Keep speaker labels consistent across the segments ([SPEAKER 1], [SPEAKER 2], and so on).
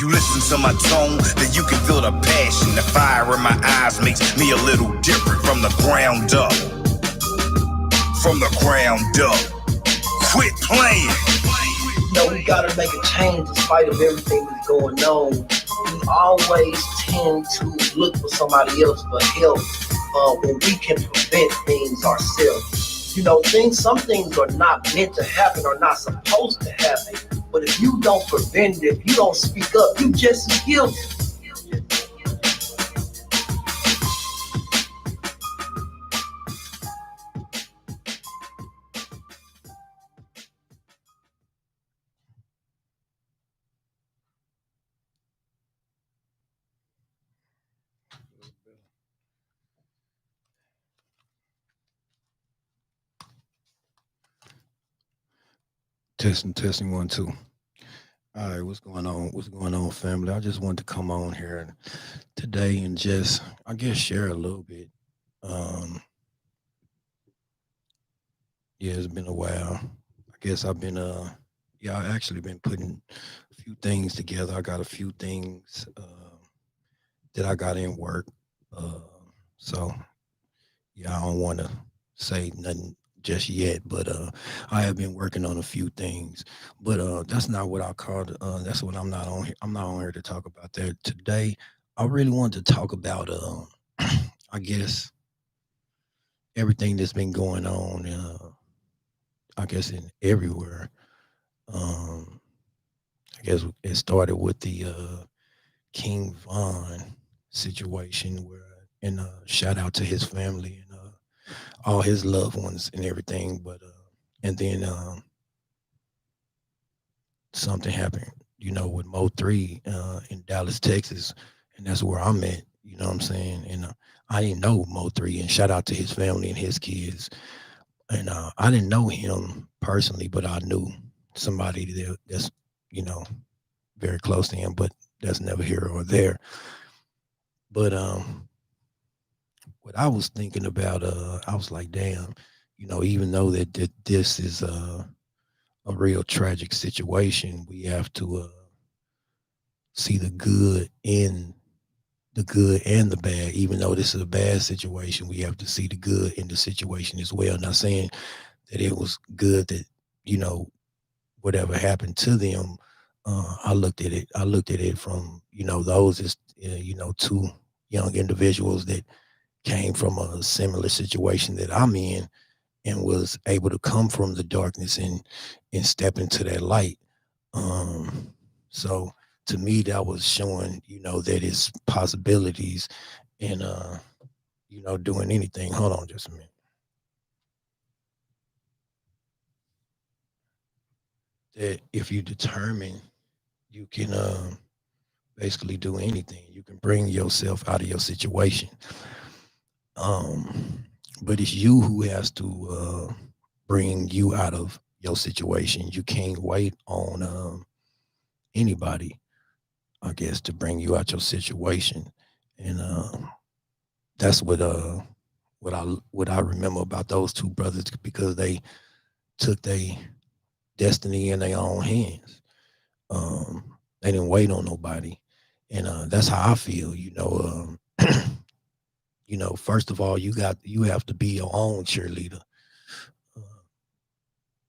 [SPEAKER 1] If you listen to my tone, then you can feel the passion. The fire in my eyes makes me a little different from the ground up. From the ground up. Quit playing.
[SPEAKER 2] We gotta make a change in spite of everything that's going on. We always tend to look for somebody else for help when we can prevent things ourselves. Some things are not meant to happen or not supposed to happen. But if you don't prevent it, if you don't speak up, you just as guilty.
[SPEAKER 3] Testing 1 2. All right, what's going on? What's going on, family? I just wanted to come on here today and just, I guess, share a little bit. Um, yeah, it's been a while. I guess I've been, yeah, I actually been putting a few things together. I got a few things that I got in work. Uh, so yeah, I don't want to say nothing just yet, but I have been working on a few things. But that's not what I called. That's what I'm not on here. I'm not on here to talk about that today. I really wanted to talk about, I guess, everything that's been going on. I guess in everywhere. Um, I guess it started with the King Von situation, where and shout out to his family and all his loved ones and everything. But and then something happened, with Mo3 in Dallas, Texas, and that's where I'm at. You know what I'm saying? And I didn't know Mo3, and shout out to his family and his kids. And I didn't know him personally, but I knew somebody that's very close to him, but that's never here or there. But what I was thinking about, I was like, damn, even though that this is a real tragic situation, we have to see the good and the bad. Even though this is a bad situation, we have to see the good in the situation as well. Not saying that it was good that whatever happened to them. I looked at it. I looked at it from those as two young individuals that came from a similar situation that I'm in, and was able to come from the darkness and step into that light. So to me, that was showing, that it's possibilities in doing anything. Hold on just a minute. That if you determine, you can basically do anything. You can bring yourself out of your situation. But it's you who has to bring you out of your situation. You can't wait on anybody, I guess, to bring you out your situation. And that's what I remember about those two brothers, because they took their destiny in their own hands. They didn't wait on nobody, and that's how I feel. First of all, you have to be your own cheerleader. Uh,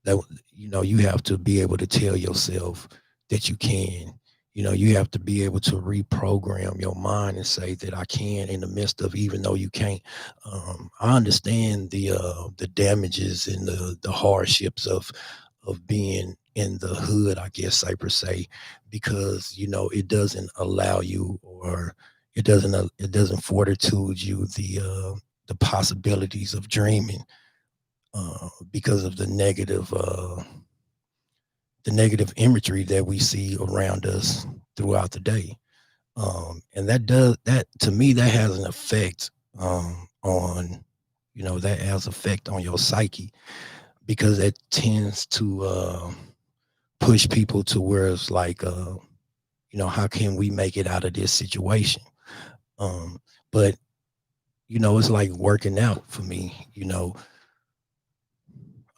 [SPEAKER 3] that you have to be able to tell yourself that you can. You have to be able to reprogram your mind and say that I can, in the midst of, even though you can't. I understand the damages and the hardships of being in the hood, I guess I per se, because it doesn't allow you, or it doesn't fortitude you the possibilities of dreaming, because of the negative imagery that we see around us throughout the day. And that, to me, that has an effect on, that has effect on your psyche, because it tends to push people to where it's like, how can we make it out of this situation? But it's like working out for me.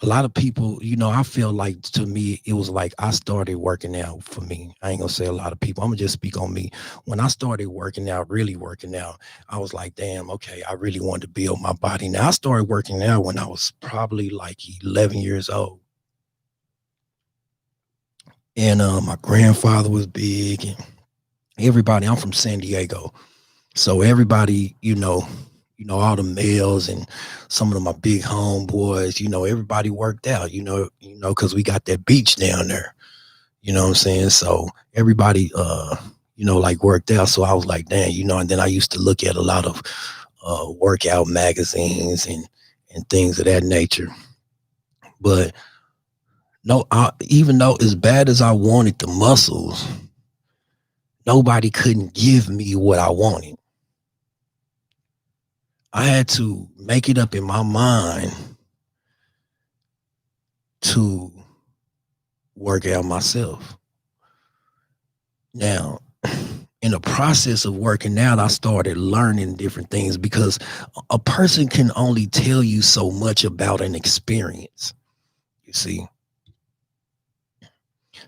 [SPEAKER 3] a lot of people, I feel like, to me, it was like I started working out. For me, I ain't gonna say a lot of people, I'm gonna just speak on me. When I started working out, really working out, I was like, damn, okay, I really wanted to build my body. Now I started working out when I was probably like 11 years old. And my grandfather was big, and everybody, I'm from San Diego. So everybody, all the males and some of my big homeboys, everybody worked out, because we got that beach down there. You know what I'm saying? So everybody, like, worked out. So I was like, damn, and then I used to look at a lot of workout magazines and things of that nature. But no, even though as bad as I wanted the muscles, nobody couldn't give me what I wanted. I had to make it up in my mind to work out myself. Now, in the process of working out, I started learning different things, because a person can only tell you so much about an experience, you see.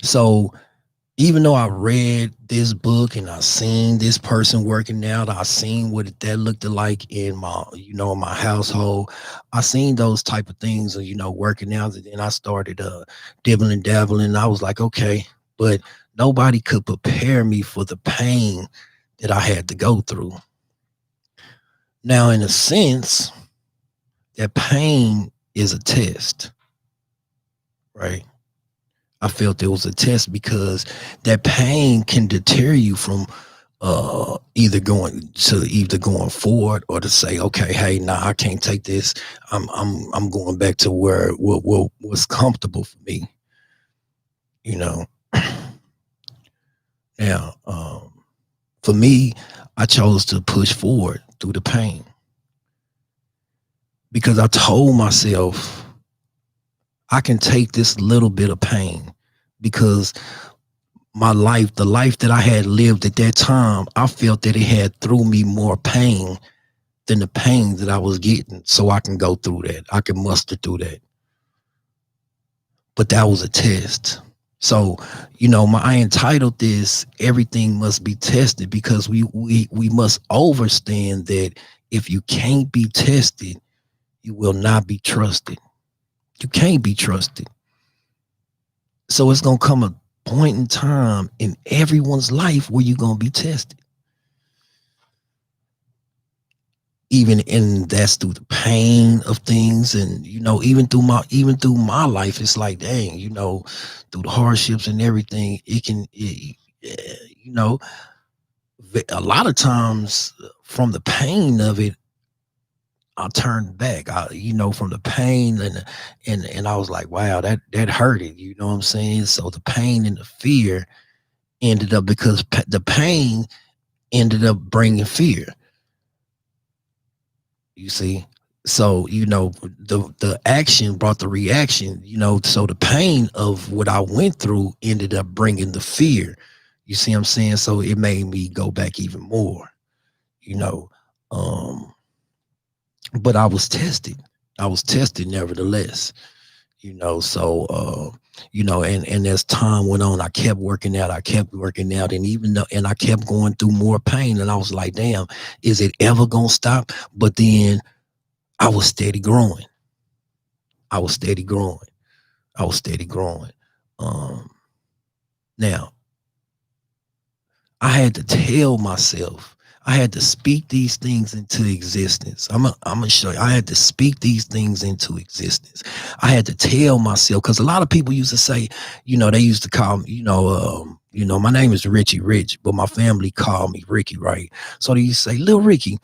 [SPEAKER 3] So even though I read this book and I seen this person working out, I seen what that looked like in my household. I seen those type of things, working out, and then I started dibbling dabbling. I was like, okay, but nobody could prepare me for the pain that I had to go through. Now, in a sense, that pain is a test, right? I felt it was a test, because that pain can deter you from either going forward, or to say, okay, hey, nah, I can't take this. I'm going back to where what was comfortable for me, you know. Now, for me, I chose to push forward through the pain, because I told myself I can take this little bit of pain, because the life that I had lived at that time, I felt that it had through me more pain than the pain that I was getting. So I can go through that. I can muster through that. But that was a test. So, I entitled this "Everything Must Be Tested," because we must understand that if you can't be tested, you will not be trusted. You can't be trusted. So it's gonna come a point in time in everyone's life where you're gonna be tested. And that's through the pain of things, and even through my life, it's like, dang, through the hardships and everything, a lot of times from the pain of it, I turned back. From the pain, and I was like, wow, that hurted. You know what I'm saying? So the pain and the fear ended up, because the pain ended up bringing fear. You see? So, the action brought the reaction, so the pain of what I went through ended up bringing the fear. You see what I'm saying? So it made me go back even more, you know. Um, but I was tested. I was tested nevertheless, so and as time went on, I kept working out, and I kept going through more pain, and I was like, damn, is it ever gonna stop? But then I was steady growing. I was steady growing. I was steady growing. Um, Now I had to tell myself, I had to speak these things into existence. I'm gonna show you. I had to speak these things into existence. I had to tell myself, because a lot of people used to say, they used to call me, my name is Richie Rich, but my family called me Ricky, right? So they used to say, "Little Ricky,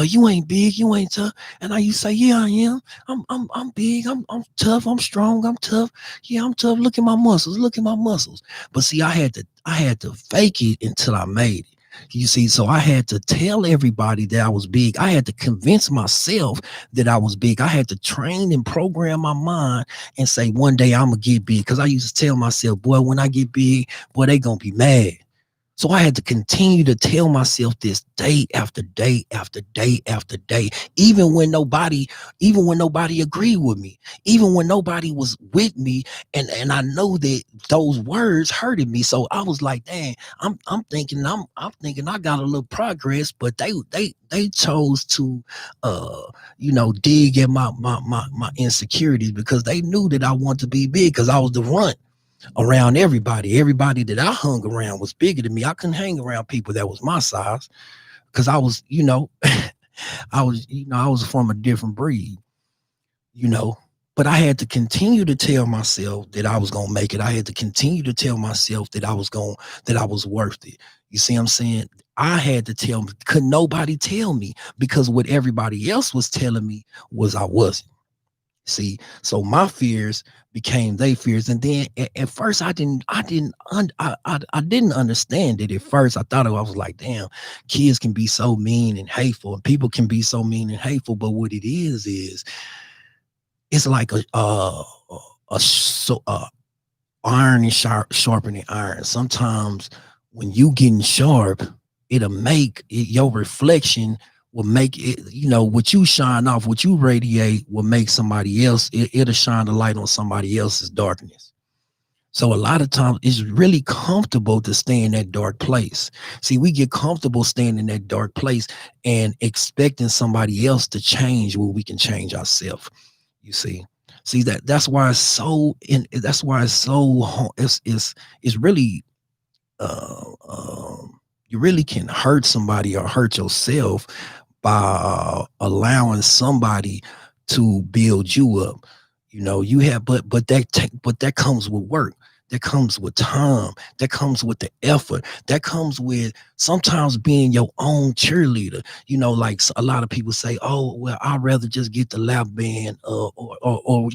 [SPEAKER 3] you ain't big, you ain't tough." And I used to say, "Yeah, I am. I'm big. I'm tough. I'm strong. I'm tough. Yeah, I'm tough. Look at my muscles. Look at my muscles." But see, I had to fake it until I made it. You see, so I had to tell everybody that I was big. I had to convince myself that I was big. I had to train and program my mind and say, one day I'm gonna get big. Because I used to tell myself, boy, when I get big, boy, they gonna be mad. So I had to continue to tell myself this day after day after day after day, even when nobody agreed with me, even when nobody was with me, and I know that those words hurted me. So I was like, dang, I'm thinking I got a little progress, but they chose to dig at my insecurities because they knew that I wanted to be big because I was the runt around everybody. Everybody that I hung around was bigger than me. I couldn't hang around people that was my size because I was, I was from a different breed, you know. But I had to continue to tell myself that I was gonna make it. I had to continue to tell myself that that I was worth it. You see what I'm saying? I had to tell me, could nobody tell me because what everybody else was telling me was I wasn't. See, so my fears became they fears, and then at first I didn't understand it. At first, I thought I was like, damn, kids can be so mean and hateful, and people can be so mean and hateful. But what it is it's like iron is sharpening iron. Sometimes when you getting sharp, it'll make it, your reflection will make it, what you shine off, what you radiate will make somebody else, it'll shine the light on somebody else's darkness. So a lot of times it's really comfortable to stay in that dark place. See, we get comfortable staying in that dark place and expecting somebody else to change where we can change ourselves. You see that's why it's so it's really you really can hurt somebody or hurt yourself by allowing somebody to build you up. You have, but that comes with work. That comes with time. That comes with the effort. That comes with sometimes being your own cheerleader. Like a lot of people say, "Oh, well, I'd rather just get the lap band, or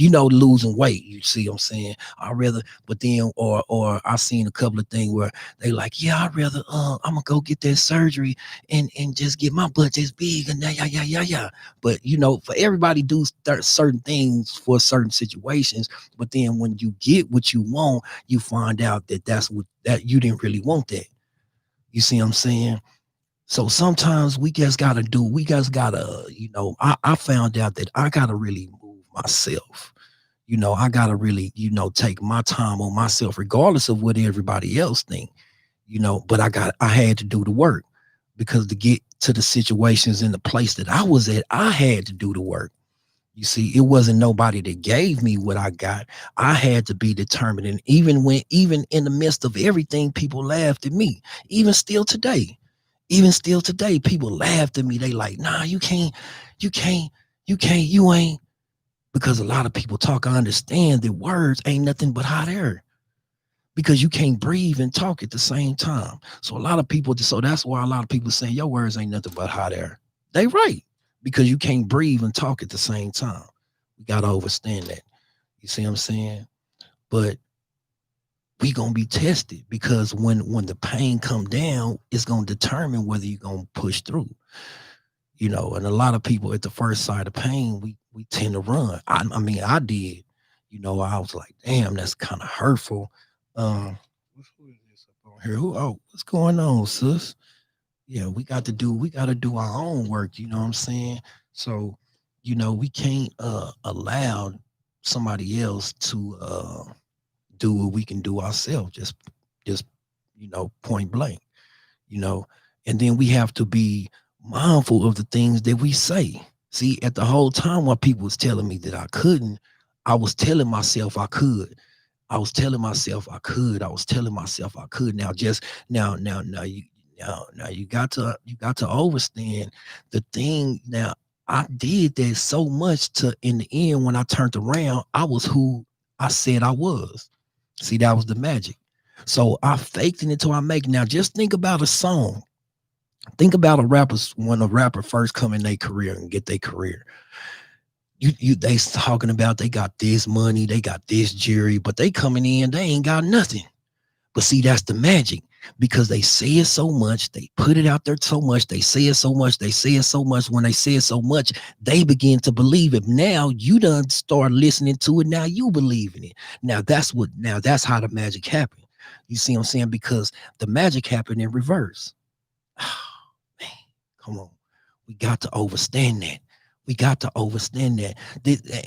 [SPEAKER 3] losing weight." You see what I'm saying? I'd rather, but then, or I've seen a couple of things where they like, "Yeah, I'd rather, I'm gonna go get that surgery and just get my butt this big and yeah." But for everybody do certain things for certain situations. But then when you get what you want, you find out that you didn't really want that. You see what I'm saying? So sometimes we just gotta, I found out that I gotta really move myself. I gotta really, take my time on myself, regardless of what everybody else think, but I had to do the work because to get to the situations in the place that I was at, I had to do the work. You see, it wasn't nobody that gave me what I got. I had to be determined. And even in the midst of everything, people laughed at me. Even still today, people laughed at me. They like, nah, you can't, you ain't. Because a lot of people talk, I understand that words ain't nothing but hot air. Because you can't breathe and talk at the same time. So that's why a lot of people say your words ain't nothing but hot air. They right. Because you can't breathe and talk at the same time. We got to understand that. You see what I'm saying? But we going to be tested because when the pain come down, it's going to determine whether you're going to push through. And a lot of people at the first sight of pain, we tend to run. I mean, I did. I was like, damn, that's kind of hurtful. Who is this up on here? What's going on, sis? Yeah, we got to do our own work, you know what I'm saying? So, we can't allow somebody else to do what we can do ourselves, just point blank, and then we have to be mindful of the things that we say. See, at the whole time while people was telling me that I couldn't, I was telling myself I could. I was telling myself I could. I was telling myself I could. Now you got to understand the thing. Now I did that so much to in the end when I turned around, I was who I said I was. See, that was the magic. So I faked it until I make it. Now just think about a song. Think about when a rapper first come in their career and get their career. They talking about they got this money, they got this jewelry, but they coming in, they ain't got nothing. But see, that's the magic. Because they say it so much, they put it out there so much, they say it so much, when they say it so much, they begin to believe it. Now you done start listening to it, now you believe in it. Now that's how the magic happened. You see what I'm saying? Because the magic happened in reverse. Oh, man, come on. We got to understand that. We got to understand that.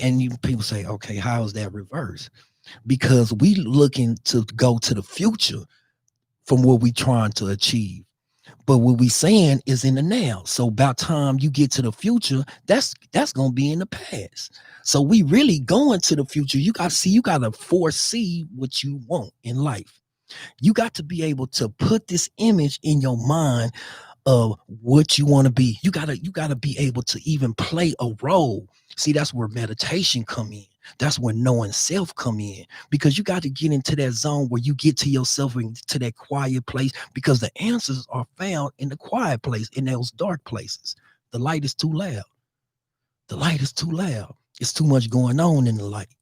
[SPEAKER 3] And people say, okay, how is that reverse? Because we looking to go to the future from what we trying to achieve. But what we saying is in the now. So about time you get to the future, that's gonna be in the past. So we really going to the future. You gotta foresee what you want in life. You got to be able to put this image in your mind of what you want to be. You gotta be able to even play a role. See, that's where meditation come in. That's where knowing self come in, because you got to get into that zone where you get to yourself and to that quiet place, because the answers are found in the quiet place, in those dark places. The light is too loud. The light is too loud. It's too much going on in the light.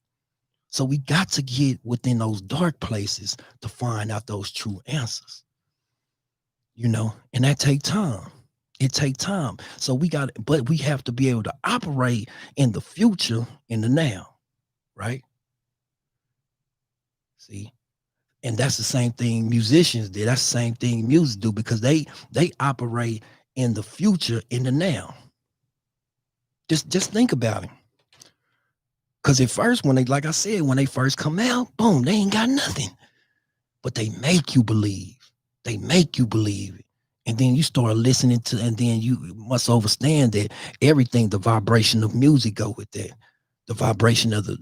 [SPEAKER 3] So we got to get within those dark places to find out those true answers. And that take time. It take time. So but we have to be able to operate in the future, in the now. Right? See, and that's the same thing musicians did. That's the same thing music do, because they operate in the future, in the now. Just think about it. Because at first, when they first come out, boom, they ain't got nothing. But they make you believe. They make you believe it. And then you start listening to, and then you must understand that everything, the vibration of music go with that. The vibration of the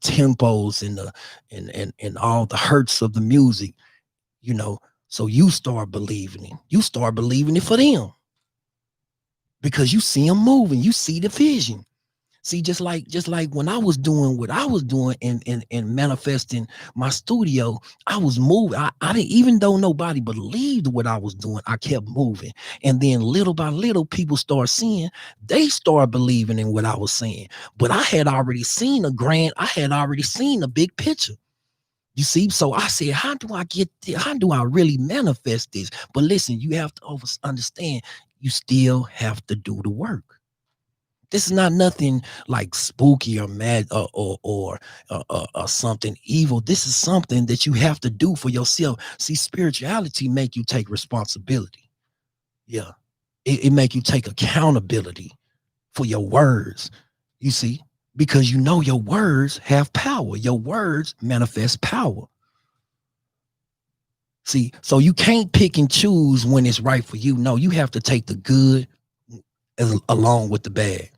[SPEAKER 3] tempos and all the hertz of the music, so you start believing it. You start believing it for them, because you see them moving. You see the vision. See, just like when I was doing what I was doing and manifesting my studio, I was moving. I didn't, even though nobody believed what I was doing, I kept moving. And then little by little, people start seeing, they start believing in what I was saying. But I had already seen I had already seen a big picture. You see, so I said, how do I really manifest this? But listen, you have to understand, you still have to do the work. This is not nothing like spooky or mad or something evil. This is something that you have to do for yourself. See, spirituality make you take responsibility. Yeah, it make you take accountability for your words. You see, because your words have power. Your words manifest power. See, so you can't pick and choose when it's right for you. No, you have to take the good along with the bad.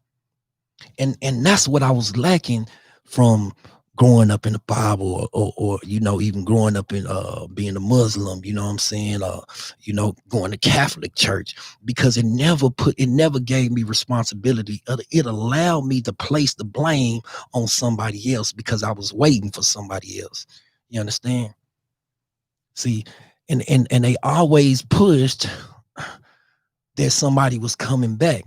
[SPEAKER 3] And that's what I was lacking from growing up in the Bible, or even growing up in being a Muslim, you know what I'm saying, going to Catholic church, because it never gave me responsibility. It allowed me to place the blame on somebody else, because I was waiting for somebody else. You understand? See, and they always pushed that somebody was coming back,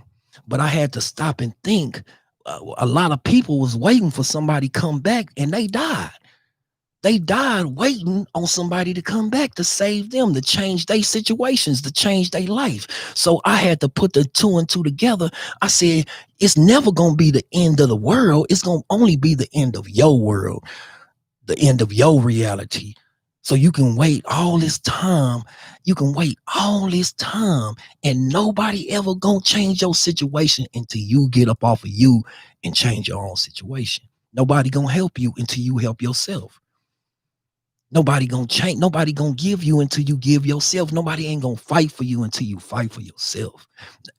[SPEAKER 3] but I had to stop and think. A lot of people was waiting for somebody to come back, and they died. They died waiting on somebody to come back to save them, to change their situations, to change their life. So I had to put the two and two together. I said, it's never going to be the end of the world. It's going to only be the end of your world, the end of your reality. So you can wait all this time. You can wait all this time, and nobody ever gonna change your situation until you get up off of you and change your own situation. Nobody gonna help you until you help yourself. Nobody gonna change. Nobody gonna give you until you give yourself. Nobody ain't gonna fight for you until you fight for yourself.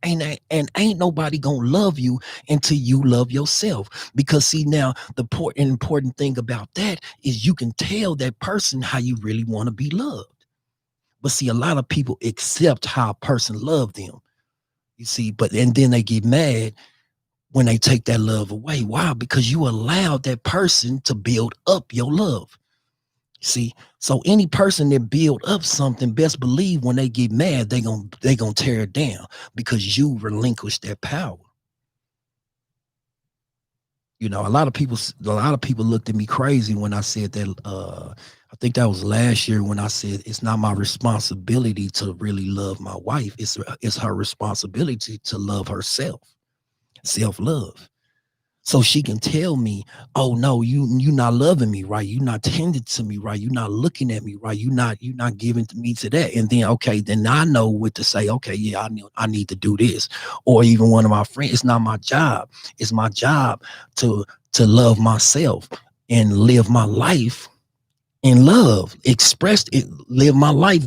[SPEAKER 3] Ain't nobody gonna love you until you love yourself. Because see, now the important thing about that is you can tell that person how you really want to be loved. But see, a lot of people accept how a person loves them. You see, and then they get mad when they take that love away. Why? Because you allowed that person to build up your love. See, so any person that build up something, best believe when they get mad, they gonna tear it down, because you relinquish that power. A lot of people looked at me crazy when I said that. I think that was last year when I said it's not my responsibility to really love my wife. It's her responsibility to love herself, self-love. so she can tell me, oh no, you not loving me right, you not tending to me right, you not looking at me right, you not giving to me to that. And then okay, then I know what to say. Okay, yeah, I need to do this. Or even one of my friends, it's not my job, it's my job to love myself and live my life in love, express it, live my life.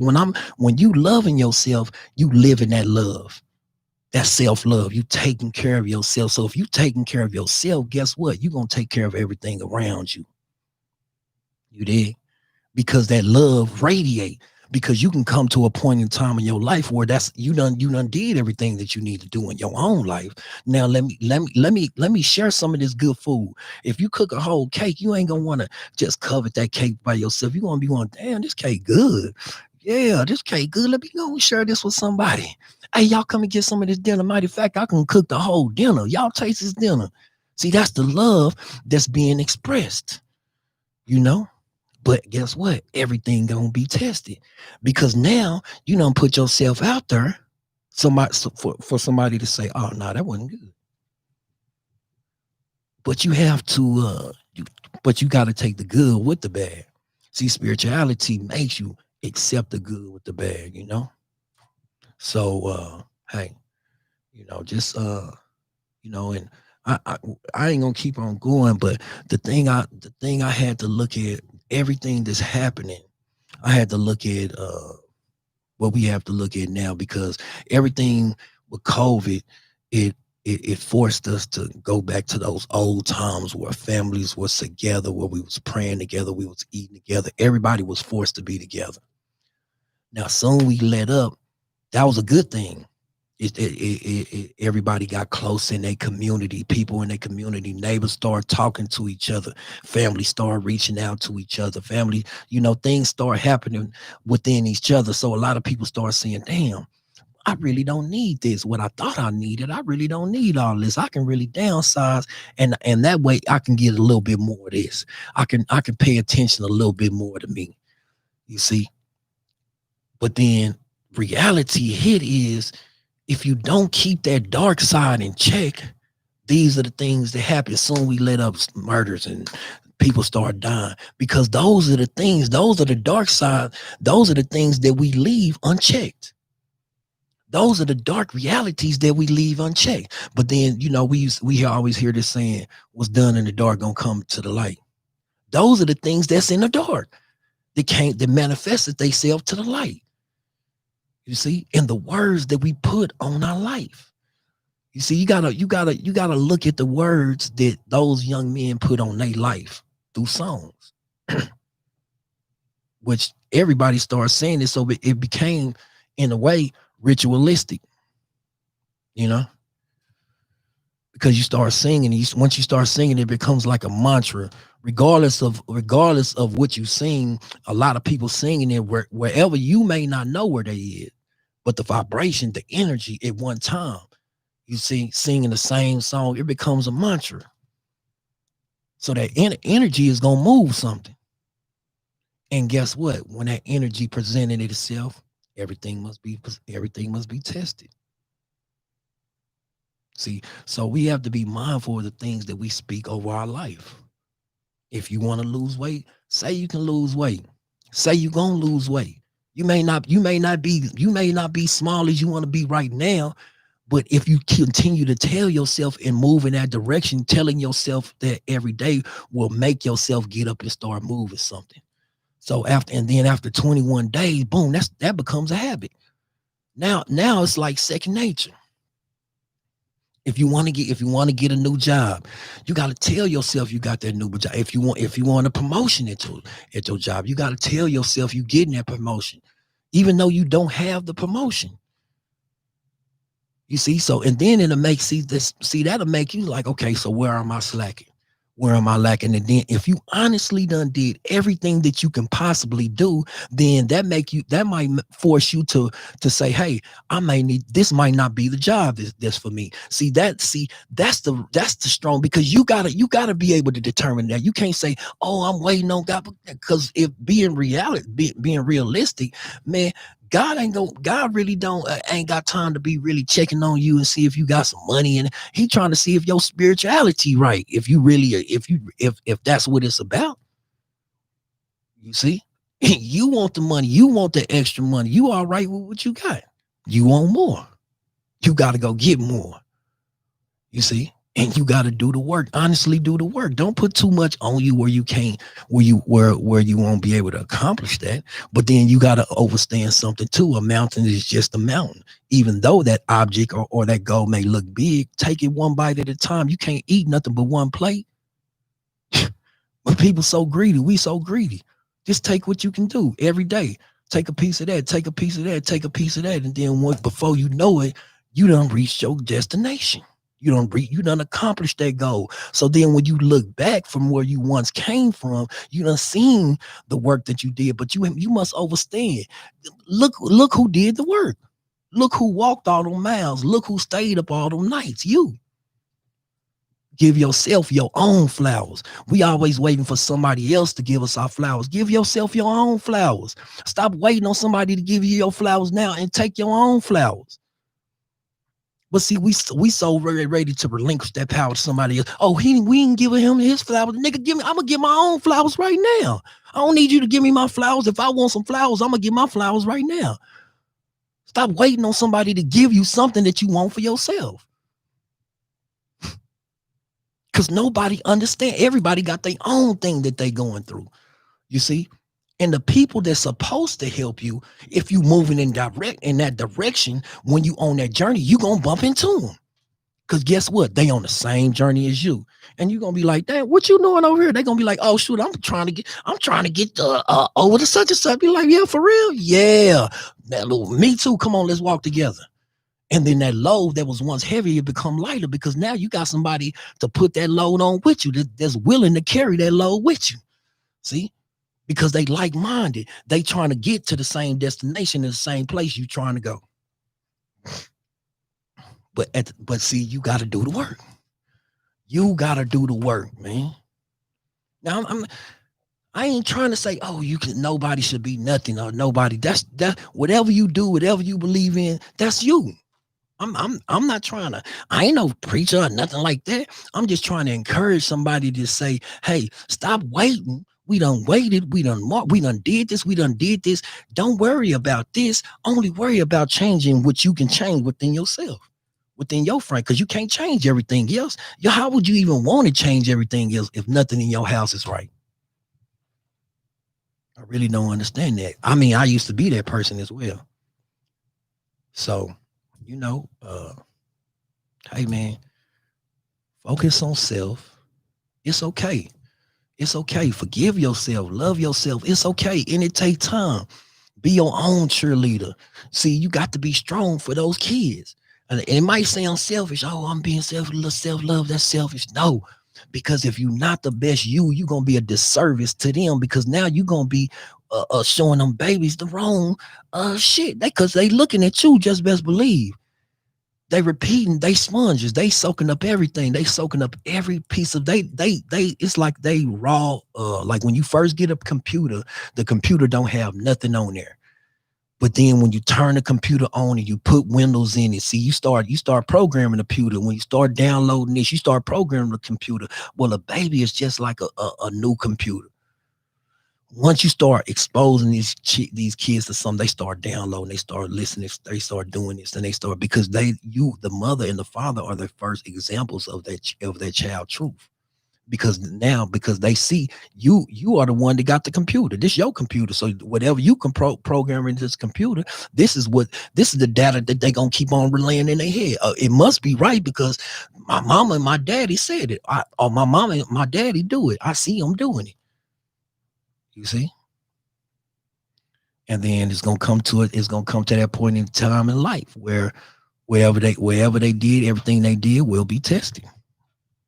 [SPEAKER 3] When you loving yourself, you live in that love. That's self-love. You taking care of yourself. So if you taking care of yourself, guess what? You're gonna take care of everything around you. You did? Because that love radiate. Because you can come to a point in time in your life where that's you done did everything that you need to do in your own life. Now let me share some of this good food. If you cook a whole cake, you ain't gonna want to just covet that cake by yourself. You're gonna be going, damn, this cake good. Yeah, this cake good. Let me go and share this with somebody. Hey, y'all come and get some of this dinner. Matter of fact, I can cook the whole dinner. Y'all taste this dinner. See, that's the love that's being expressed, you know? But guess what? Everything gonna be tested because now you don't put yourself out there. For somebody to say, "Oh no, that wasn't good," but you have to. But you got to take the good with the bad. See, spirituality makes you accept the good with the bad. You know. So hey, just and I ain't gonna keep on going, but the thing I had to look at everything that's happening. I had to look at what we have to look at now because everything with COVID, it forced us to go back to those old times where families was together, where we was praying together, we was eating together. Everybody was forced to be together. Now, soon we let up. That was a good thing. Everybody got close in their community. People in their community, neighbors started talking to each other. Family started reaching out to each other. Family, things start happening within each other. So a lot of people start saying, damn, I really don't need this. What I thought I needed, I really don't need all this. I can really downsize, and that way I can get a little bit more of this. I can pay attention a little bit more to me. You see? But then reality hit is, if you don't keep that dark side in check, these are the things that happen. Soon we let up murders and people start dying because those are the dark side. Those are the things that we leave unchecked. Those are the dark realities that we leave unchecked. But then, we always hear this saying, what's done in the dark gonna come to the light. Those are the things that's in the dark that manifested themselves to the light. You see, in the words that we put on our life. You see, you gotta look at the words that those young men put on their life through songs, which everybody started saying it, so it became, in a way, ritualistic. Because you start singing, once you start singing, it becomes like a mantra. Regardless of what you sing, a lot of people singing it wherever you may not know where they is. But the vibration, the energy at one time, you see, singing the same song, it becomes a mantra. So that energy is going to move something. And guess what? When that energy presented itself, everything must be tested. See, so we have to be mindful of the things that we speak over our life. If you want to lose weight, say you can lose weight. Say you're going to lose weight. You may not be small as you want to be right now, but if you continue to tell yourself and move in that direction, telling yourself that every day will make yourself get up and start moving something. So after 21 days, boom, that becomes a habit. Now it's like second nature. If you want to get a new job, you got to tell yourself you got that new job. If you want a promotion at your job, you got to tell yourself you getting that promotion, even though you don't have the promotion. You see, so and then it'll make that'll make you like, okay, so where am I slacking? Where am I lacking? And then if you honestly done did everything that you can possibly do, then that might force you to say, hey, this might not be the job that's for me. That's the strong, because you gotta be able to determine that. You can't say, oh, I'm waiting on God, because if being realistic, man, God really don't ain't got time to be really checking on you and see if you got some money, and he trying to see if your spirituality right. If you really, if that's what it's about, you see, you want the money, you want the extra money, you all right with what you got, you want more, you got to go get more, you see. And you got to do the work. Honestly, do the work. Don't put too much on you where you can't, where you won't be able to accomplish that. But then you got to understand something too. A mountain is just a mountain. Even though that object or that goal may look big, take it one bite at a time. You can't eat nothing but one plate. But people so greedy. We so greedy. Just take what you can do every day. Take a piece of that. Take a piece of that. Take a piece of that. And then before you know it, you done reached your destination. You done accomplished that goal. So then when you look back from where you once came from, you done seen the work that you did, but you must understand. Look who did the work. Look who walked all them miles. Look who stayed up all them nights. You. Give yourself your own flowers. We always waiting for somebody else to give us our flowers. Give yourself your own flowers. Stop waiting on somebody to give you your flowers now and take your own flowers. But see, we so ready to relinquish that power to somebody else. Oh, we ain't giving him his flowers. Nigga, I'm gonna get my own flowers right now. I don't need you to give me my flowers. If I want some flowers, I'm gonna get my flowers right now. Stop waiting on somebody to give you something that you want for yourself. Because nobody understands. Everybody got their own thing that they going through. You see? And the people that's supposed to help you, if you moving in that direction, when you on that journey, you gonna bump into them. Because guess what? They on the same journey as you. And you're gonna be like, "Dad, what you doing over here?" They're gonna be like, "Oh shoot, I'm trying to get over to such and such." Be like, "Yeah, for real? Yeah. That little me too. Come on, let's walk together." And then that load that was once heavy, it become lighter because now you got somebody to put that load on with you that's willing to carry that load with you. See? Because they like-minded. They trying to get to the same destination in the same place you trying to go. But see, you got to do the work. You got to do the work, man. Now I ain't trying to say, oh, nobody should be nothing or nobody. That's whatever you do, whatever you believe in, that's you. I'm not trying to, I ain't no preacher or nothing like that. I'm just trying to encourage somebody to say, hey, stop waiting. We done waited. We done did this. We done did this. Don't worry about this. Only worry about changing what you can change within yourself, within your frame, because you can't change everything else. How would you even want to change everything else if nothing in your house is right? I really don't understand that. I mean, I used to be that person as well. So, hey man, focus on self. It's okay. It's okay. Forgive yourself. Love yourself. It's okay. And it takes time. Be your own cheerleader. See, you got to be strong for those kids. And it might sound selfish. Oh, I'm being selfish. Self-love, that's selfish. No, because if you're not the best you're going to be a disservice to them because now you're going to be showing them babies the wrong shit. Because they looking at you, just best believe. They repeating, they sponges, they soaking up everything. They soaking up every piece of it's like they raw, like when you first get a computer, the computer don't have nothing on there. But then when you turn the computer on and you put Windows in it, see, you start programming the computer. When you start downloading this, you start programming the computer. Well, a baby is just like a new computer. Once you start exposing these kids to something, they start downloading, they start listening, they start doing this, and they start because the mother and the father are the first examples of that child truth. Because they see you are the one that got the computer. This is your computer. So whatever you can program into this computer, this is the data that they gonna keep on relaying in their head. It must be right because my mama and my daddy said it. Or my mama and my daddy do it. I see them doing it. You see? And then it's gonna come to that point in time in life where wherever they did, everything they did will be tested.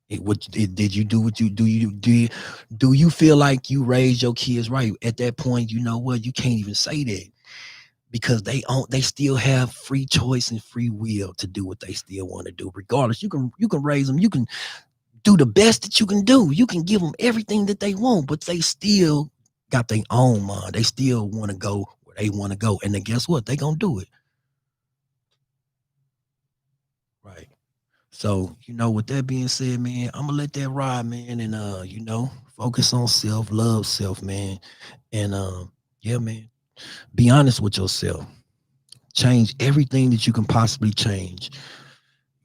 [SPEAKER 3] Did you do what you do you feel like you raised your kids right? At that point, you know what, you can't even say that because they still have free choice and free will to do what they still want to do. Regardless, you can raise them, you can do the best that you can do, you can give them everything that they want, but they still got their own mind. They still want to go where they want to go. And then guess what? They gonna do it. Right. So, with that being said, man, I'm gonna let that ride, man, and focus on self, love self, man. And yeah, man, be honest with yourself. Change everything that you can possibly change.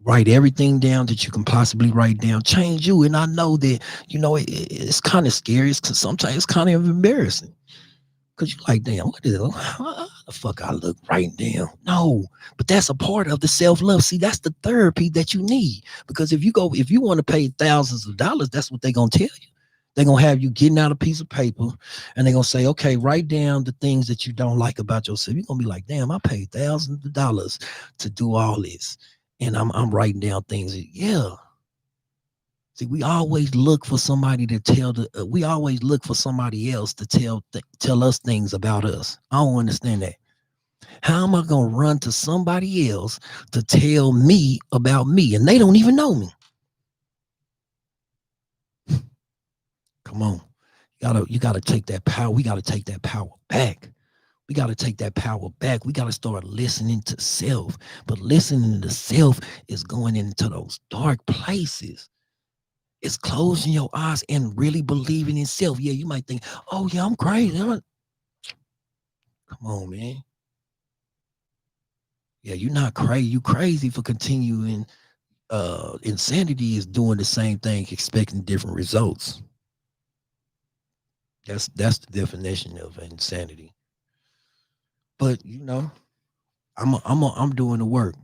[SPEAKER 3] Write everything down that you can possibly write down. Change you. And I know that, it's kind of scary. Because sometimes it's kind of embarrassing. Because you're like, damn, how the fuck I look right now? No, but that's a part of the self-love. See, that's the therapy that you need. Because if you want to pay thousands of dollars, that's what they're going to tell you. They're going to have you getting out a piece of paper and they're going to say, okay, write down the things that you don't like about yourself. You're going to be like, damn, I paid thousands of dollars to do all this. And I'm writing down things. Yeah. See, we always look for somebody to we always look for somebody else to tell us things about us. I don't understand that. How am I going to run to somebody else to tell me about me? And they don't even know me. Come on. You gotta take that power. We got to take that power back. We got to take that power back. We got to start listening to self. But listening to self is going into those dark places. It's closing your eyes and really believing in self. Yeah, you might think, oh, yeah, I'm crazy. Come on, man. Yeah, you're not crazy. You crazy for continuing. Insanity is doing the same thing, expecting different results. That's the definition of insanity. But I'm doing the work.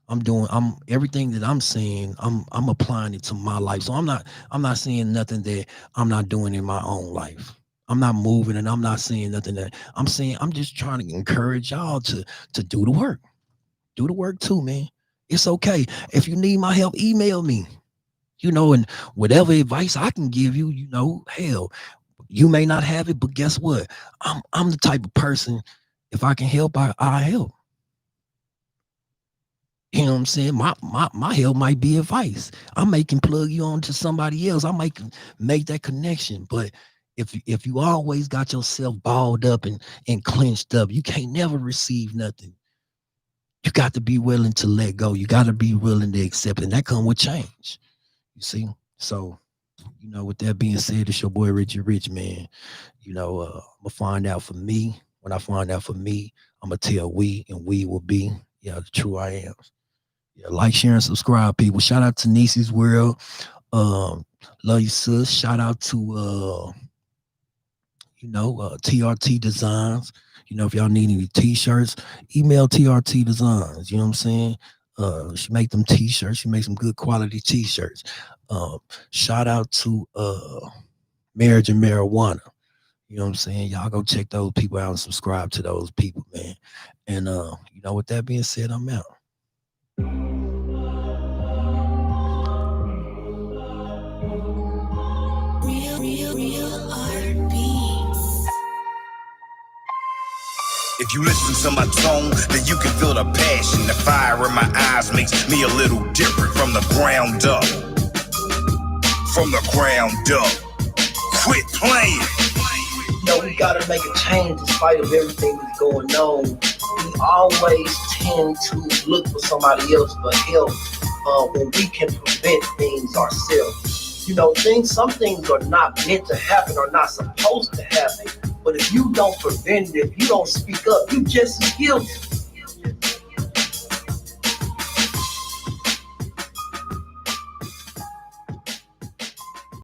[SPEAKER 3] I'm everything that I'm saying, I'm applying it to my life. So I'm not saying nothing that I'm not doing in my own life. I'm not moving and I'm not saying nothing that I'm saying. I'm just trying to encourage y'all to do the work. Do the work too, man. It's okay. If you need my help, email me. And whatever advice I can give you, hell, you may not have it, but guess what? I'm the type of person, if I can help, I help. You know what I'm saying? My help might be advice. I may can plug you on to somebody else. I might make that connection. But if you always got yourself balled up and clenched up, you can't never receive nothing. You got to be willing to let go. You got to be willing to accept, and that comes with change. You see? So, with that being said, it's your boy Richie Rich, man. I'm gonna find out for me. When I find out for me, I'm gonna tell we, and we will be, the true I am. Yeah, like, share, and subscribe, people. Shout out to Niecy's World. Love you, sis. Shout out to TRT Designs. If y'all need any t-shirts, email TRT Designs. You know what I'm saying? She make them t-shirts. She makes some good quality t-shirts. Shout out to Marriage and Marijuana. You know what I'm saying? Y'all go check those people out and subscribe to those people, man. And with that being said, I'm out.
[SPEAKER 1] Real R&B. If you listen to my tone, then you can feel the passion. The fire in my eyes makes me a little different from the ground up. From the ground up. Quit playing.
[SPEAKER 2] We gotta make a change in spite of everything that's going on. We always tend to look for somebody else for help when we can prevent things ourselves. Some things are not meant to happen or not supposed to happen. But if you don't prevent it, if you don't speak up, you just as guilty.